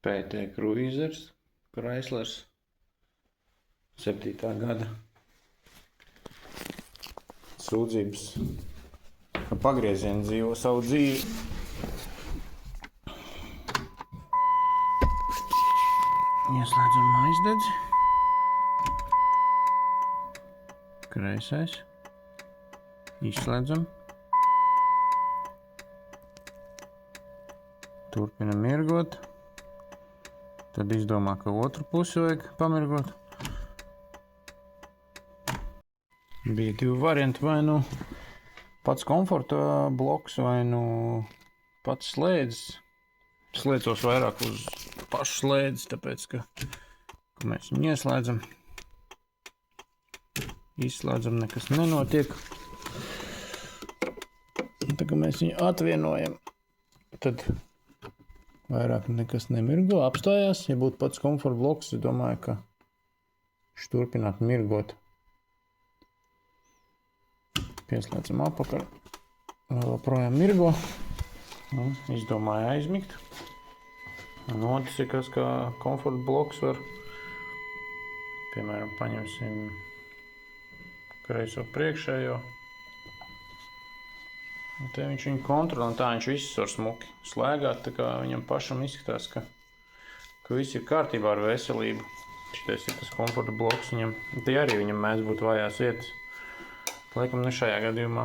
PT Cruisers, Chryslers, 7. gada. Sūdzības, ka pagriezieni dzīvo savu dzīvi. Ieslēdzam maizdedzi. Kreisais. Izslēdzam. Turpinam mirgot. Tad izdomā, ka otru pusi vajag pamirgot. Bija divi varianti, vai nu pats komforta bloks, vai nu pats slēdzis. Sliecos vairāk uz pašu slēdzis, tāpēc, ka mēs viņu ieslēdzam. Izslēdzam, nekas nenotiek. Un tā, ka mēs viņu atvienojam, tad vairāk nekas nemirgo, apstājās. Ja būtu pats komforta bloks, es domāju, ka viņš turpinātu mirgot. Pieslēdzam apakaļ. Vēl projām mirgo. Izdomāju aizmigt. Un otrs ir kas, kā komforta bloks var. Piemēram, paņemsim kreiso priekšējo. Un te viņš viņu kontrolē, un tā viņš visus var smuki slēgāt, tā kā viņam pašam izskatās, ka viss ir kārtībā ar veselību. Šitais ir tas komforta bloks viņam. Tie arī viņam mēdz būt vājās vietas. Laikam ne šajā gadījumā.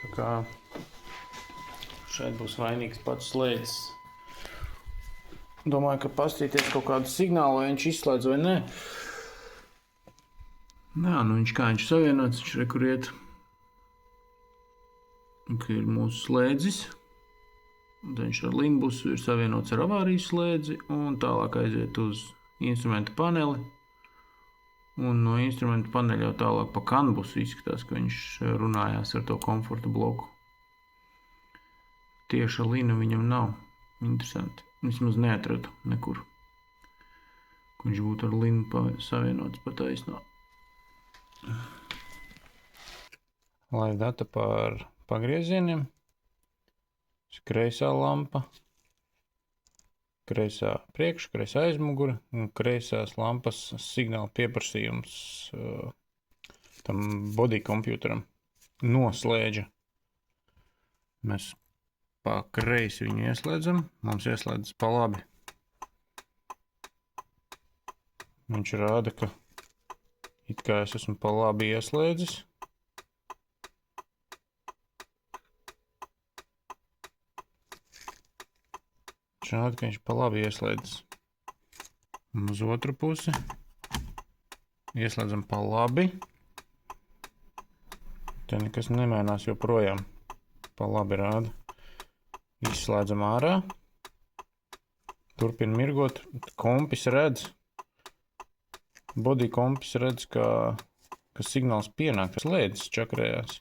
Tā kā šeit būs vainīgs pats slēdzis. Domāju, ka pastīties kaut kādu signālu, vai viņš izslēdz vai nē. Jā, nu viņš kā viņš savienots, viņš rekur iet. Ka ir mūsu slēdzis. Un viņš ar linbusu ir savienots ar avārijas slēdzi un tālāk aiziet uz instrumenta paneli. Un no instrumenta paneļa jau tālāk pa kanbusu izskatās, ka viņš runājās ar to komforta bloku. Tieša lina viņam nav. Interesanti. Vismaz neatradu nekur. Ka viņš būtu ar linu savienots pa taisno. Lai data par pagriezieniem. Kreisā lampa. Kreisā priekš, kreisā aizmugure un kreisās lampas signāla pieprasījums tam body computeram no slēdža. Mēs pa kreisi viņu ieslēdzam, mums ieslēdzas pa labi. Viņš rāda, ka it kā es esmu pa labi ieslēdzis. Šādi, ka viņš pa labi ieslēdzas. Un uz otru pusi ieslēdzam pa labi. Te nekas nemainās joprojām. Pa labi rāda. Izslēdzam ārā. Turpina mirgot. Kompis redz. Body kompis redz, ka signāls pienāk. Slēdzis čakrējās.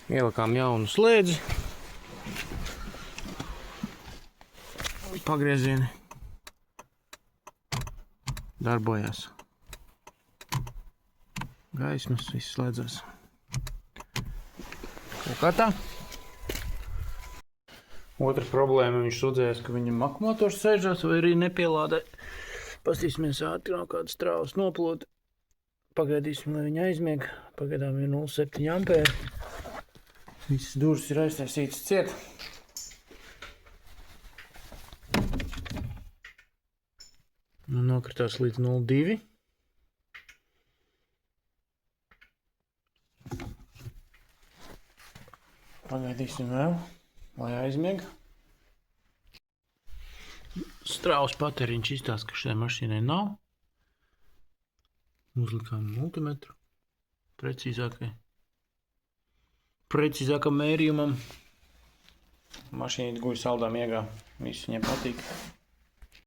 Ielikām jaunu slēdzi. Pagriezieni. Darbojās. Gaismas, viss slēdzās. Kaut kā tā. Otra problēma, viņš sūdzējās, ka viņam akumulātors sēžās vai arī nepielādē. Pastīsimies ātri nav kāda strāvas noplūda. Pagaidīsim, lai viņa aizmieg. Pagaidām ir 0,7 ampēri. Visas durvis ir aiztaisītas ciet. Un nokritās līdz 0,2. Pagaidīsim vēl, lai aizmieg. Strāvas patēriņš izstāsta, ka šai mašīnai nav. Uzlikām multimetru precīzākam mērījumam. Mašīna guļ saldā miegā. Viss viņai patīk.